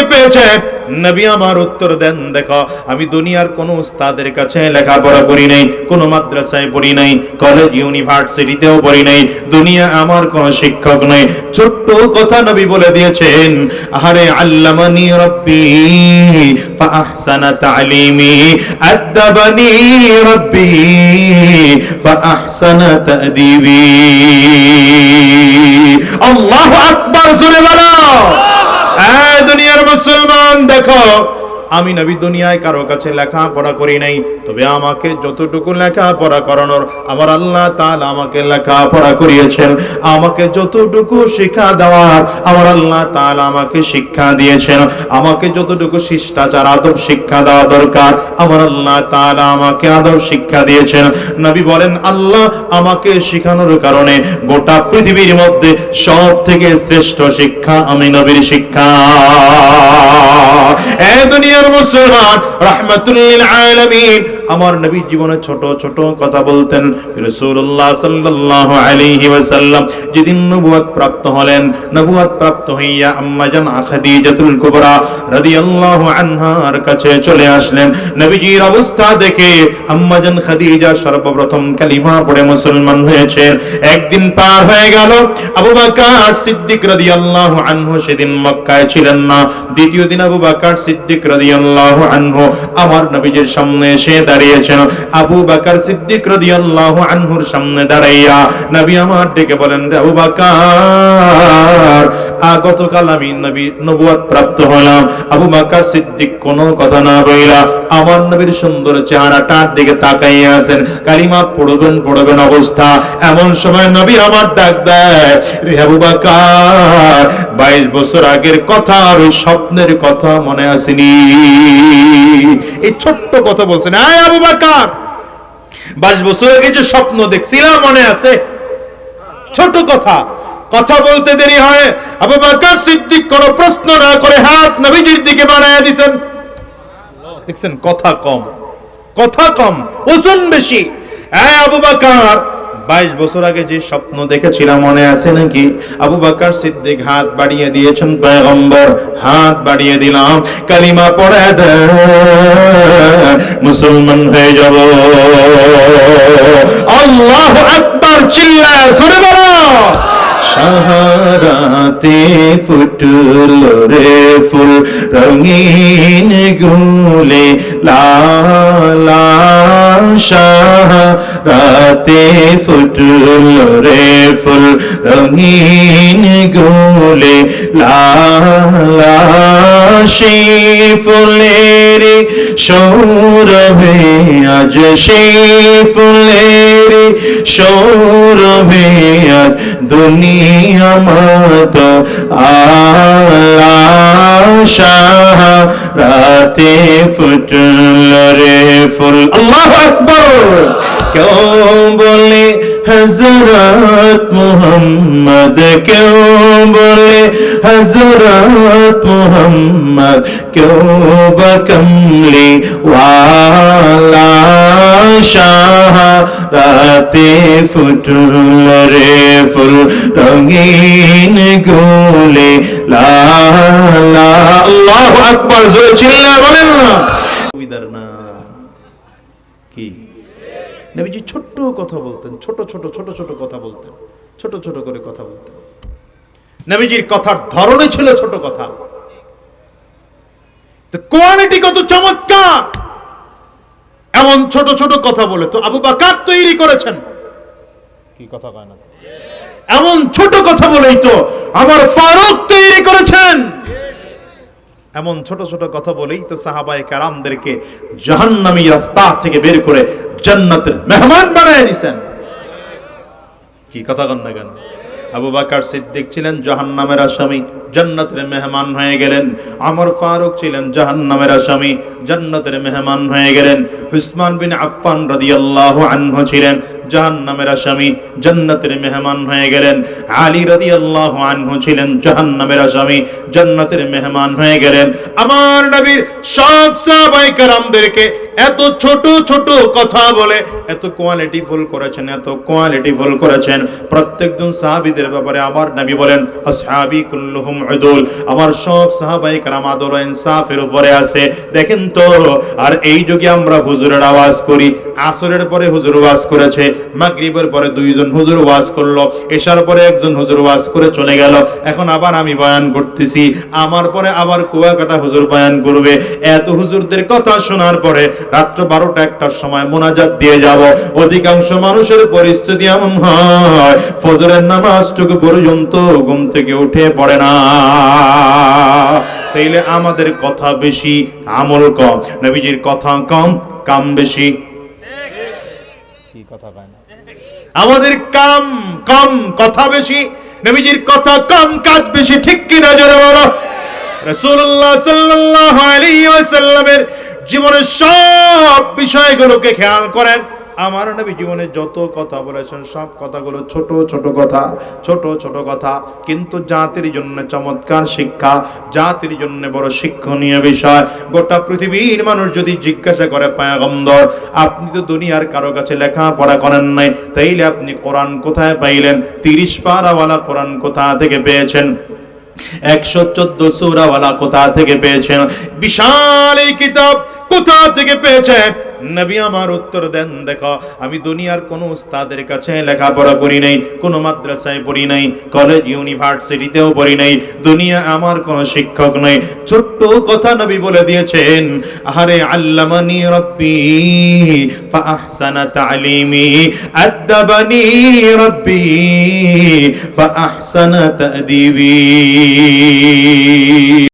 থেকে পেয়েছে? নবী আমার উত্তর দেন, দেখো আমি দুনিয়ার কোন উস্তাদের কাছে লেখাপড়া করি নাই, কোন মাদ্রাসায় পড়ি নাই, কলেজ ইউনিভার্সিটিতেও পড়ি নাই, দুনিয়া আমার কোন শিক্ষক নাই। ছোট্ট কথা নবী বলে দিয়েছেন, আহারে আল্লামানি রব্বি ফাআহসানা তা'লিমি, আদাবানি রব্বি ফাআহসানা তা'দিবি। আল্লাহু আকবার, জোরে বলো। দুনিয়ার মুসলমান দেখো, আমি নবী দুনিয়ায় কারো কাছে লেখাপড়া করি নাই, তবে আমাকে যতটুকু লেখাপড়া করানোর আমার আল্লাহ তাআলা আমাকে লেখাপড়া করিয়েছেন। আমাকে যতটুকু শিক্ষা দেওয়ার আমার আল্লাহ তাআলা আমাকে শিক্ষা দিয়েছেন। আমাকে যতটুকু শিষ্টাচার আদব শিক্ষা দেওয়া দরকার আমার আল্লাহ তাআলা আমাকে আদব শিক্ষা দিয়েছেন। নবী বলেন, আল্লাহ আমাকে শিখানোর কারণে গোটা পৃথিবীর মধ্যে সব থেকে শ্রেষ্ঠ শিক্ষা আমি নবীর শিক্ষা। দুনিয়ার মুসলমান, রাহমাতুল লিল আলামিন, আমার নবী জীবনে ছোট ছোট কথা বলতেন। রাসূলুল্লাহ সাল্লাল্লাহু আলাইহি ওয়াসাল্লাম যেদিন নবুয়ত প্রাপ্ত হলেন, নবুয়ত প্রাপ্ত হইয়া আম্মা জান খাদিজাতুল কুবরা রাদিয়াল্লাহু আনহার কাছে চলে আসলেন। নবীজির অবস্থা দেখে আম্মা জান খাদিজা সর্বপ্রথম কালিমা পড়ে মুসলমান হয়েছে। একদিন পার হয়ে গেল, আবু বকর সিদ্দিক রাদিয়াল্লাহু আনহু সেদিন মক্কায় ছিলেন না। দ্বিতীয় দিন আবু বকর সিদ্দিক রাদিয়াল্লাহু আনহু আমার নবীজির সামনে এসে দাঁড়িয়েছেন। আবু বকর সিদ্দিক রাদিয়াল্লাহু আনহুর সামনে দাঁড়াইয়া নবী আমার ডেকে বলেন, রে আবু বকর, গতকাল আমি নবুয়ত প্রাপ্ত হলাম। আবু বকর সিদ্দিক কোনো কথা না বইলা আমার নবীর সুন্দর চেহারাটার দিকে তাকাইয়া আছেন। কালিমা পড়বেন অবস্থা। এমন সময় নবী আমার ডাক দেয়, রে আবু বকর, 22 বছর আগের কথা আর ওই স্বপ্নের কথা মনে আসেনি? এই ছোট্ট কথা বলছেন, আয় আবু বকর, 22 বছর আগে যে স্বপ্ন দেখছিলাম মনে আছে? ছোট কথা, কথা বলতে দেরি হয়। আবু বকর সিদ্দিক কোনো প্রশ্ন না করে হাত নবীজির দিকে বাড়ায়া দিবেন। দেখছেন, কথা কম, ওজন বেশি। আয় আবু বকর, 22 বছর আগে যে স্বপ্ন দেখেছিলাম মনে আছে নাকি? আবু বকর সিদ্দিক হাত বাড়িয়ে দিয়েছেন, পয়গম্বর হাত বাড়িয়ে দিলাম, কালিমা পড়ে দেন, মুসলমান হয়ে যাব। আল্লাহু আকবার, চিল্লায় জোরে বলো। সাহারাতে ফুটল রে ফুল রঙিন গুলে লালা, সাহারাতে ফুটল রে ফুল রঙিন গুলে লালা, সেই ফুলের সৌরভে আজ, সেই ফুলের সৌরভে আজ দুনিয়া মত আলা, সাহারাতে ফুটল রে ফুল। আল্লাহু আকবার। কেউ বলে হযরত মুহাম্মদ, কেউ বলে হযরত মুহাম্মদ, কেউ বা কমলি ওয়ালা, সাহারাতে ফুটল রে ফুল রঙিন গুলে লালা। আল্লাহু আকবার, জোরে চিল্লায় বলেন না। না কি নবীজি ছোট্ট কথা বলতেন, ছোট কথা বলতেন, ছোট করে কথা বলতেন। নবীজির কথার ধরনই ছিল ছোট কথা, কোয়ালিটি কত চমৎকার। এমন ছোট কথা বলে তো আবু বকর তৈরি করেছেন। কি কথা কয় না? এমন ছোট কথা বলেই তো আমার ফারুক তৈরি করেছেন। এমন ছোট কথা বলেই তো সাহাবায়ে কেরামদেরকে জাহান্নামী রাস্তা থেকে বের করে জান্নাতের মেহমান বানায় দিয়েছেন। কি কথা কন না কেন? আবু বকর সিদ্দিক ছিলেন জাহান্নামের আসামি, জান্নাতের মেহমান হয়ে গেলেন। ওমর ফারুক ছিলেন জাহান্নামের আসামি, জান্নাতের মেহমান হয়ে গেলেন। উসমান বিন আফফান রাদিয়াল্লাহু আনহু ছিলেন জাহান্নামের আসামি, জান্নাতের মেহমান হয়ে গেলেন। আলী রাদিয়াল্লাহু আনহু ছিলেন জাহান্নামের আসামি, জান্নাতের মেহমান হয়ে গেলেন। আমার নবীর সব সাহাবায়ে কেরামদেরকে এত ছোট কথা বলে এত কোয়ালিটিফুল করেছেন। প্রত্যেকজন সাহাবীদের ব্যাপারে আমার নবী বলেন, আসহাবি কুল্লুহুম উদুল, আমার সব সাহাবায়ে কেরাম আদল ও ইনসাফের উপরে আছে। দেখেন তো, আর এই যুগে আমরা হুজুরের আওয়াজ করি। আসরের পরে হুজুর ওয়াজ করেছে, মাগরিবের পরে দুইজন হুজুর ওয়াজ করলো, এশার পরে একজন হুজুর ওয়াজ করে চলে গেল, এখন আবার আমি বয়ান করতেছি, আমার পরে আবার কুয়াকাটা হুজুর বয়ান করবে। এত হুজুরদের কথা শোনার পরে রাত্র 12টা 1টার সময় মোনাজাত দিয়ে যাব। অধিকাংশ মানুষের পরিস্থিতি এমন হয় ফজরের নামাজটুকু পর্যন্ত ঘুম থেকে উঠে পড়ে না। তাইলে আমাদের কথা বেশি, আমল কম। নবীজির কথা কম, কাম বেশি। কি কথা কয় না? আমাদের কাম কম, কথা বেশি। নবীজির কথা কম, কাজ বেশি। ঠিক কি না? জোরে বলো। রাসূলুল্লাহ সাল্লাল্লাহু আলাইহি ওয়াসাল্লামের জীবনের সব বিষয়গুলোকে খেয়াল করেন। আমার নবী জীবনে যত কথা বলেছেন সব কথাগুলো ছোট ছোট কথা, ছোট ছোট কথা, কিন্তু জাতির জন্য চমৎকার শিক্ষা, জাতির জন্য বড় শিক্ষণীয় বিষয়। গোটা পৃথিবীর মানুষ যদি জিজ্ঞাসা করে, পয়গম্বর আপনি তো দুনিয়ার কারো কাছে লেখাপড়া করেন নাই, তাইলে আপনি কোরআন কোথায় পাইলেন? 30 পারাওয়ালা কোরআন কোথা থেকে পেয়েছেন? 114 সূরাওয়ালা কোথা থেকে পেয়েছেন? বিশাল এই কিতাব কোথা থেকে পেয়েছেন? নবী আমার উত্তর দেন, দেখো আমি দুনিয়ার কোন উস্তাদের কাছে লেখাপড়া করি নাই, কোন মাদ্রাসায় পড়ি নাই, কলেজ ইউনিভার্সিটিতেও পড়ি নাই, দুনিয়া আমার কোন শিক্ষক নাই। ছোট্ট কথা নবী বলে দিয়েছেন, আহারে আল্লামানি রাব্বি ফাআহসানা তা'লিমি, আদাবানি রাব্বি ফাআহসানা তা'দিবি।